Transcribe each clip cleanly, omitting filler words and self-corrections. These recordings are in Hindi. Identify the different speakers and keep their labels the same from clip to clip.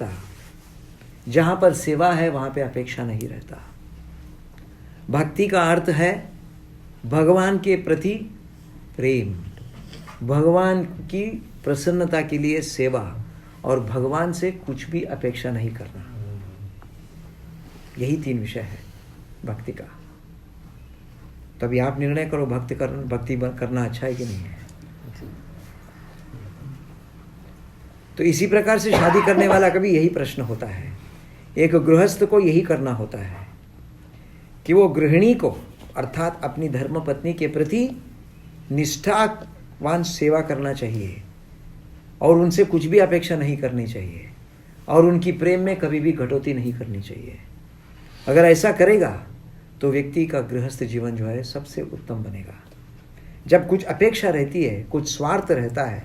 Speaker 1: रहता। जहां पर सेवा है वहां पे अपेक्षा नहीं रहता। भक्ति का अर्थ है भगवान के प्रति प्रेम, भगवान की प्रसन्नता के लिए सेवा और भगवान से कुछ भी अपेक्षा नहीं करना। यही 3 विषय है भक्ति का। तभी आप निर्णय करो भक्ति करना अच्छा है कि नहीं है। तो इसी प्रकार से शादी करने वाला का भी यही प्रश्न होता है। एक गृहस्थ को यही करना होता है कि वो गृहिणी को अर्थात अपनी धर्मपत्नी के प्रति निष्ठावान सेवा करना चाहिए और उनसे कुछ भी अपेक्षा नहीं करनी चाहिए और उनकी प्रेम में कभी भी कटौती नहीं करनी चाहिए। अगर ऐसा करेगा तो व्यक्ति का गृहस्थ जीवन जो है सबसे उत्तम बनेगा। जब कुछ अपेक्षा रहती है, कुछ स्वार्थ रहता है,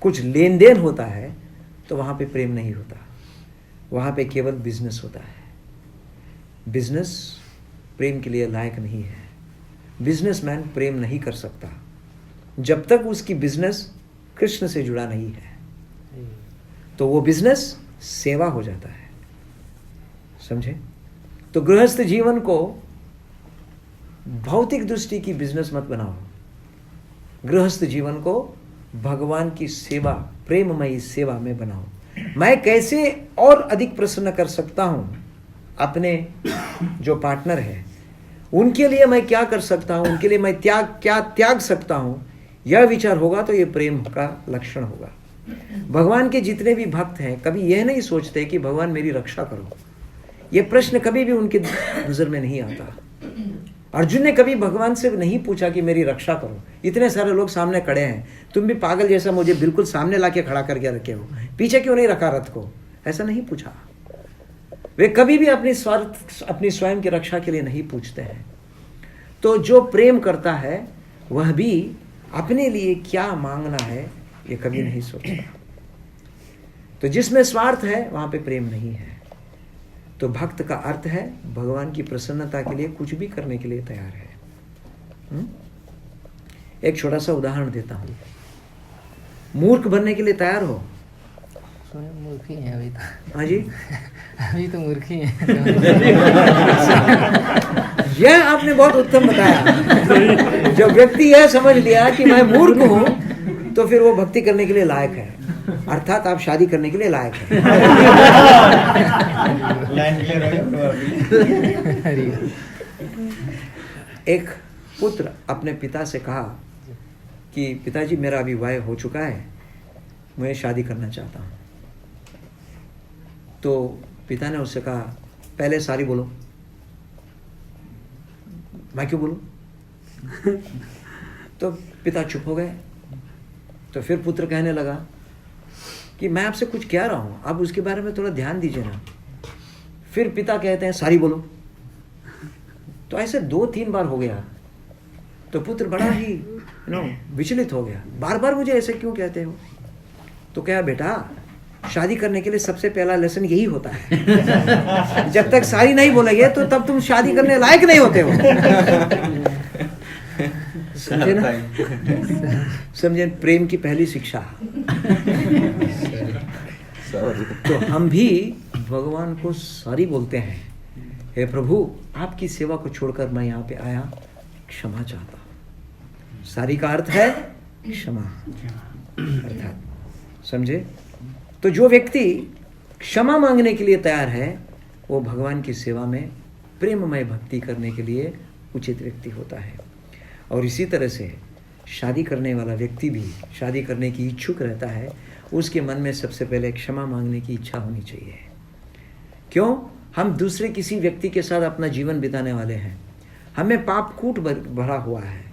Speaker 1: कुछ लेन देन होता है, तो वहाँ पे प्रेम नहीं होता, वहाँ पे केवल बिजनेस होता है। बिजनेस प्रेम के लिए लायक नहीं है। बिजनेसमैन प्रेम नहीं कर सकता जब तक उसकी बिजनेस कृष्ण से जुड़ा नहीं है, तो वो बिजनेस सेवा हो जाता है। समझे? तो गृहस्थ जीवन को भौतिक दृष्टि की बिजनेस मत बनाओ। गृहस्थ जीवन को भगवान की सेवा, प्रेममयी सेवा में बनाओ। मैं कैसे और अधिक प्रसन्न कर सकता हूं अपने जो पार्टनर है, उनके लिए मैं क्या कर सकता हूं, उनके लिए मैं क्या त्याग सकता हूं, यह विचार होगा तो यह प्रेम का लक्षण होगा। भगवान के जितने भी भक्त हैं कभी यह नहीं सोचते कि भगवान मेरी रक्षा करो। यह प्रश्न कभी भी उनके नजर में नहीं आता। अर्जुन ने कभी भगवान से नहीं पूछा कि मेरी रक्षा करो। इतने सारे लोग सामने खड़े हैं, तुम भी पागल जैसा मुझे बिल्कुल सामने लाके खड़ा करके रखे हो, पीछे क्यों नहीं रखा रथ को? ऐसा नहीं पूछा। वे कभी भी अपनी स्वयं की रक्षा के लिए नहीं पूछते हैं। तो जो प्रेम करता है वह भी अपने लिए क्या मांगना है ये कभी नहीं सोचता। तो जिसमें स्वार्थ है वहां पे प्रेम नहीं है। तो भक्त का अर्थ है भगवान की प्रसन्नता के लिए कुछ भी करने के लिए तैयार है। एक छोटा सा उदाहरण देता हूं। मूर्ख बनने के लिए तैयार हो?
Speaker 2: मूर्ख ही है अभी तो।
Speaker 1: हाँ जी,
Speaker 2: अभी तो मूर्ख ही है।
Speaker 1: यह आपने बहुत उत्तम बताया। जब व्यक्ति यह समझ लिया कि मैं मूर्ख हूं तो फिर वो भक्ति करने के लिए लायक है, अर्थात आप शादी करने के लिए लायक है। एक पुत्र अपने पिता से कहा कि पिताजी मेरा अभी विवाह हो चुका है, मैं शादी करना चाहता हूं। तो पिता ने उससे कहा पहले सारी बोलो। मैं क्यों बोलूं? तो पिता चुप हो गए। तो फिर पुत्र कहने लगा कि मैं आपसे कुछ कह रहा हूं, आप उसके बारे में थोड़ा ध्यान दीजिए ना। फिर पिता कहते हैं सारी बोलो। तो ऐसे 2-3 बार हो गया। तो पुत्र बड़ा ही विचलित हो गया, बार बार मुझे ऐसे क्यों कहते हो? तो क्या बेटा, शादी करने के लिए सबसे पहला लेसन यही होता है। जब तक सारी नहीं बोलेंगे तो तब तुम शादी करने लायक नहीं होते हो। समझे ना? समझे? प्रेम की पहली शिक्षा। तो हम भी भगवान को सारी बोलते हैं, हे प्रभु आपकी सेवा को छोड़कर मैं यहाँ पे आया, क्षमा चाहता हूँ। सारी का अर्थ है क्षमा अर्थात। समझे? तो जो व्यक्ति क्षमा मांगने के लिए तैयार है वो भगवान की सेवा में प्रेममय भक्ति करने के लिए उचित व्यक्ति होता है। और इसी तरह से शादी करने वाला व्यक्ति भी शादी करने की इच्छुक रहता है, उसके मन में सबसे पहले क्षमा मांगने की इच्छा होनी चाहिए। क्यों? हम दूसरे किसी व्यक्ति के साथ अपना जीवन बिताने वाले हैं, हमें पाप कूट भरा हुआ है।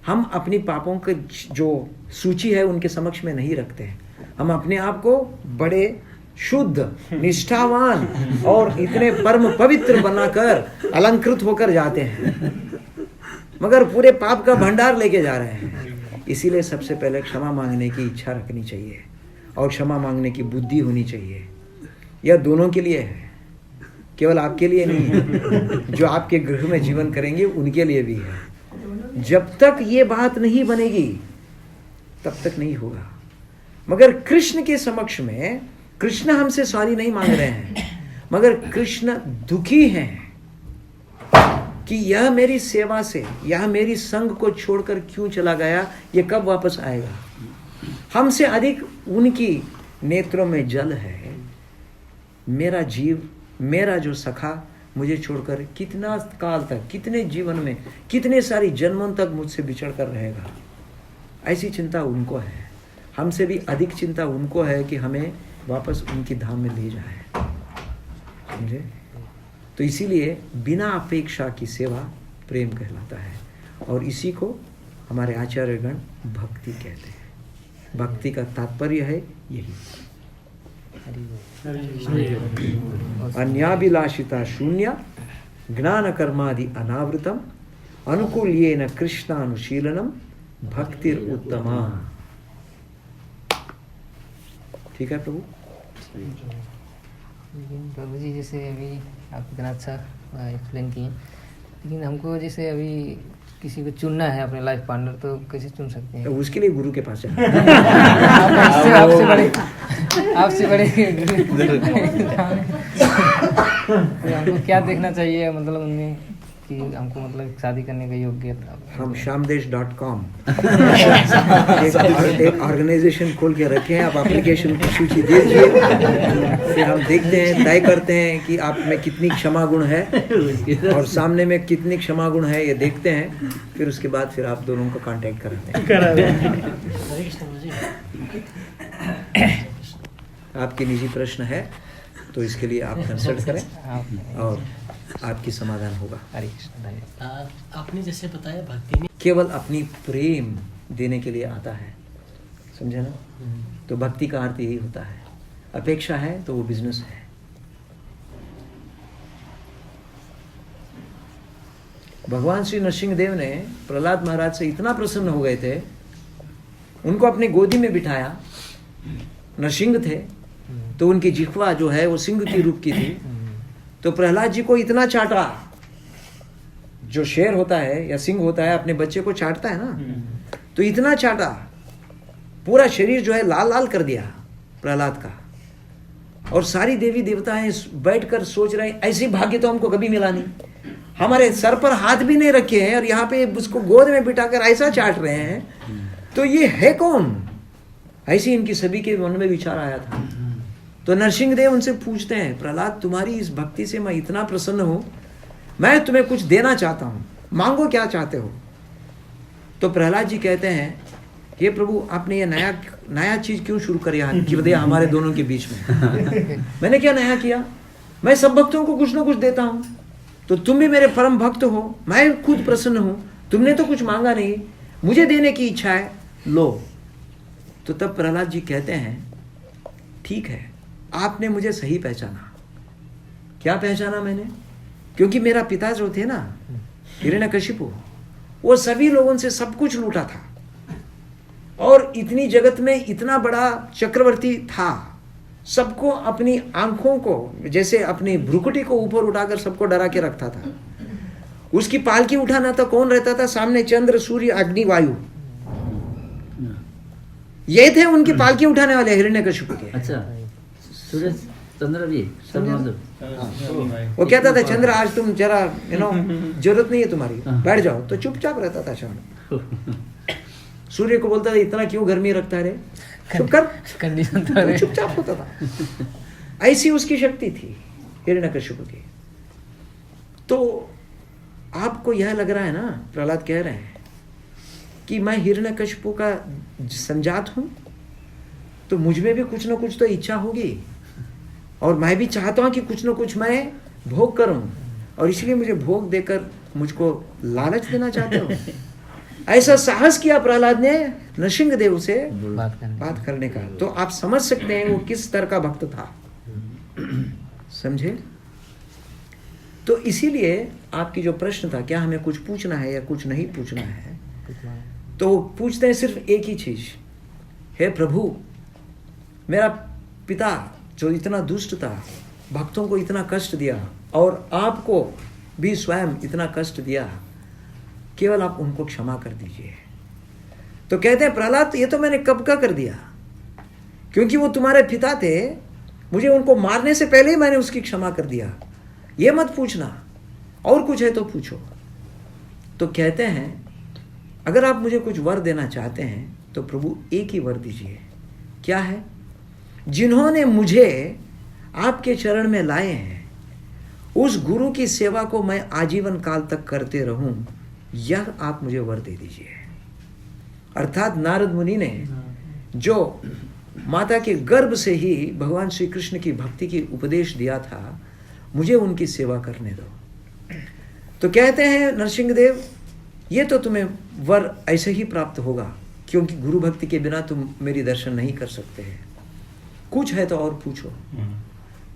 Speaker 1: हम अपनी पापों की जो सूची है उनके समक्ष में नहीं रखते हैं। हम अपने आप को बड़े शुद्ध, निष्ठावान और इतने परम पवित्र बनाकर अलंकृत होकर जाते हैं, मगर पूरे पाप का भंडार लेके जा रहे हैं। इसीलिए सबसे पहले क्षमा मांगने की इच्छा रखनी चाहिए और क्षमा मांगने की बुद्धि होनी चाहिए। यह दोनों के लिए है, केवल आपके लिए नहीं है। जो आपके गृह में जीवन करेंगे उनके लिए भी है। जब तक ये बात नहीं बनेगी तब तक नहीं होगा। मगर कृष्ण के समक्ष में कृष्ण हमसे सॉरी नहीं मांग रहे हैं, मगर कृष्ण दुखी हैं कि यह मेरी सेवा से, यह मेरी संग को छोड़कर क्यों चला गया, ये कब वापस आएगा। हमसे अधिक उनकी नेत्रों में जल है। मेरा जीव, मेरा जो सखा मुझे छोड़कर कितना काल तक, कितने जीवन में, कितने सारी जन्मों तक मुझसे बिछड़ कर रहेगा, ऐसी चिंता उनको है। हमसे भी अधिक चिंता उनको है कि हमें वापस उनकी धाम में ले जाए, समझे। तो इसीलिए बिना अपेक्षा की सेवा प्रेम कहलाता है, और इसी को हमारे आचार्यगण भक्ति कहते हैं। भक्ति का तात्पर्य है यही। अन्याभिलाषिता शून्य ज्ञान कर्मादि अनावृतम अनुकूल्येन कृष्णानुशीलनम भक्तिर उत्तमा। ठीक है प्रभु।
Speaker 2: लेकिन प्रभु जी जैसे अभी आप इतना अच्छा एक्सप्लेन किए, लेकिन हमको जैसे अभी किसी को चुनना है अपने लाइफ पार्टनर, तो कैसे चुन सकते हैं?
Speaker 1: तो उसके लिए गुरु के पास जाए।
Speaker 2: आपसे बड़े तो हमको क्या देखना चाहिए, मतलब उनमें कि हमको मतलब शादी करने का योग्यता?
Speaker 1: हम श्यामदेश.com एक ऑर्गेनाइजेशन खोल के रखे हैं। आप एप्लीकेशन की सूची दीजिए, फिर हम देखते हैं, तय करते हैं कि आप में कितनी क्षमा गुण है और सामने में कितनी क्षमा गुण है, ये देखते हैं। फिर उसके बाद फिर आप दोनों को कांटेक्ट कराते हैं। आपके निजी प्रश्न है तो इसके लिए आप कंसल्ट करें और आपकी समाधान होगा।
Speaker 2: हरे कृष्ण। धन्यवाद।
Speaker 3: आपने जैसे बताया भक्ति में
Speaker 1: केवल अपनी प्रेम देने के लिए आता है, समझे ना। तो भक्ति का अर्थ यही होता है। अपेक्षा है तो वो बिजनेस है। भगवान श्री नरसिंहदेव ने प्रहलाद महाराज से इतना प्रसन्न हो गए थे, उनको अपनी गोदी में बिठाया। नरसिंह थे तो उनकी जिह्वा जो है वो सिंह की रूप की थी। तो प्रहलाद जी को इतना चाटा, जो शेर होता है या सिंह होता है अपने बच्चे को चाटता है ना, तो इतना चाटा, पूरा शरीर जो है लाल लाल कर दिया प्रहलाद का। और सारी देवी देवताएं बैठकर सोच रहे हैं ऐसी भाग्य तो हमको कभी मिला नहीं, हमारे सर पर हाथ भी नहीं रखे हैं और यहाँ पे उसको गोद में बिठाकर ऐसा चाट रहे हैं, तो ये है कौन। ऐसी इनकी सभी के मन में विचार आया था। तो नरसिंहदेव उनसे पूछते हैं, प्रहलाद तुम्हारी इस भक्ति से मैं इतना प्रसन्न हूं, मैं तुम्हें कुछ देना चाहता हूं, मांगो क्या चाहते हो। तो प्रहलाद जी कहते हैं, हे प्रभु आपने ये नया चीज क्यों शुरू कर दिया हमारे दोनों के बीच में। मैंने क्या नया किया, मैं सब भक्तों को कुछ ना कुछ देता हूं, तो तुम भी मेरे परम भक्त हो, मैं खुद प्रसन्न हूं, तुमने तो कुछ मांगा नहीं, मुझे देने की इच्छा है, लो। तो तब प्रहलाद जी कहते हैं, ठीक है आपने मुझे सही पहचाना। क्या पहचाना मैंने, क्योंकि मेरा पिता जो थे ना हिरण्यकशिपु, वो सभी लोगों से सब कुछ लूटा था और इतनी जगत में इतना बड़ा चक्रवर्ती था, सबको अपनी आंखों को जैसे अपनी भ्रुकुटी को ऊपर उठाकर सबको डरा के रखता था। उसकी पालकी उठाना तो कौन रहता था, सामने चंद्र सूर्य अग्नि वायु, ये थे उनकी पालकी उठाने वाले हिरण्यकशिपु के।
Speaker 4: अच्छा, सूरज चंद्र भी
Speaker 1: वो कहता था चंद्र आज तुम जरा जरूरत नहीं है तुम्हारी, बैठ जाओ, तो चुपचाप रहता था शाम। सूर्य को बोलता था इतना क्यों गर्मी रखता है रे, चुप कर, कंडीशन तो चुपचाप होता था। ऐसी उसकी शक्ति थी हिरण्यकशिपु की। तो आपको यह लग रहा है ना, प्रहलाद कह रहे हैं कि मैं हिरण्यकशिपु का संजात हूं, तो मुझ में भी कुछ ना कुछ तो इच्छा होगी और मैं भी चाहता हूं कि कुछ ना कुछ मैं भोग करूं, और इसलिए मुझे भोग देकर मुझको लालच देना चाहते हो। ऐसा साहस किया प्रहलाद ने नरसिंहदेव से बात करने का। तो आप समझ सकते हैं वो किस तरह का भक्त था, समझे। तो इसीलिए आपकी जो प्रश्न था, क्या हमें कुछ पूछना है या कुछ नहीं पूछना है, तो पूछते हैं सिर्फ एक ही चीज, हे प्रभु मेरा पिता जो इतना दुष्ट था, भक्तों को इतना कष्ट दिया और आपको भी स्वयं इतना कष्ट दिया, केवल आप उनको क्षमा कर दीजिए। तो कहते हैं प्रहलाद ये तो मैंने कब का कर दिया, क्योंकि वो तुम्हारे पिता थे, मुझे उनको मारने से पहले ही मैंने उसकी क्षमा कर दिया, ये मत पूछना, और कुछ है तो पूछो। तो कहते हैं अगर आप मुझे कुछ वर देना चाहते हैं तो प्रभु एक ही वर दीजिए। क्या है? जिन्होंने मुझे आपके चरण में लाए हैं उस गुरु की सेवा को मैं आजीवन काल तक करते रहूं, यह आप मुझे वर दे दीजिए। अर्थात नारद मुनि ने जो माता के गर्भ से ही भगवान श्री कृष्ण की भक्ति की उपदेश दिया था, मुझे उनकी सेवा करने दो। तो कहते हैं नरसिंहदेव, ये तो तुम्हें वर ऐसे ही प्राप्त होगा क्योंकि गुरु भक्ति के बिना तुम मेरी दर्शन नहीं कर सकते हैं, कुछ है तो और पूछो।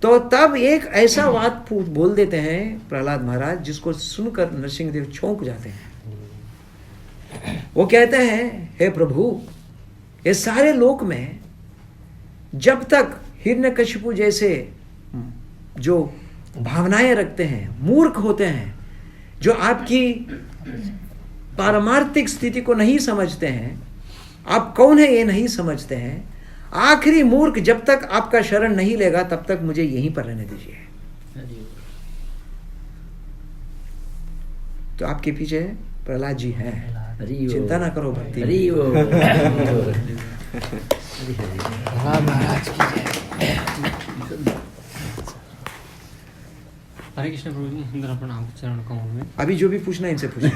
Speaker 1: तो तब एक ऐसा बात बोल देते हैं प्रहलाद महाराज जिसको सुनकर नरसिंहदेव चौंक जाते हैं। वो कहते हैं, हे प्रभु, ये सारे लोक में जब तक हिरण्यकशिपु जैसे जो भावनाएं रखते हैं, मूर्ख होते हैं, जो आपकी पारमार्थिक स्थिति को नहीं समझते हैं, आप कौन है ये नहीं समझते हैं, आखिरी मूर्ख जब तक आपका शरण नहीं लेगा तब तक मुझे यहीं पर रहने दीजिए। तो आपके पीछे प्रहलाद जी हैं, चिंता ना करो, भक्ति
Speaker 2: महाराज की जय।
Speaker 3: हरे कृष्ण प्रभु जी, सुंदर प्रणाम चरण कमल में।
Speaker 1: अभी जो भी पूछना है इनसे पूछना।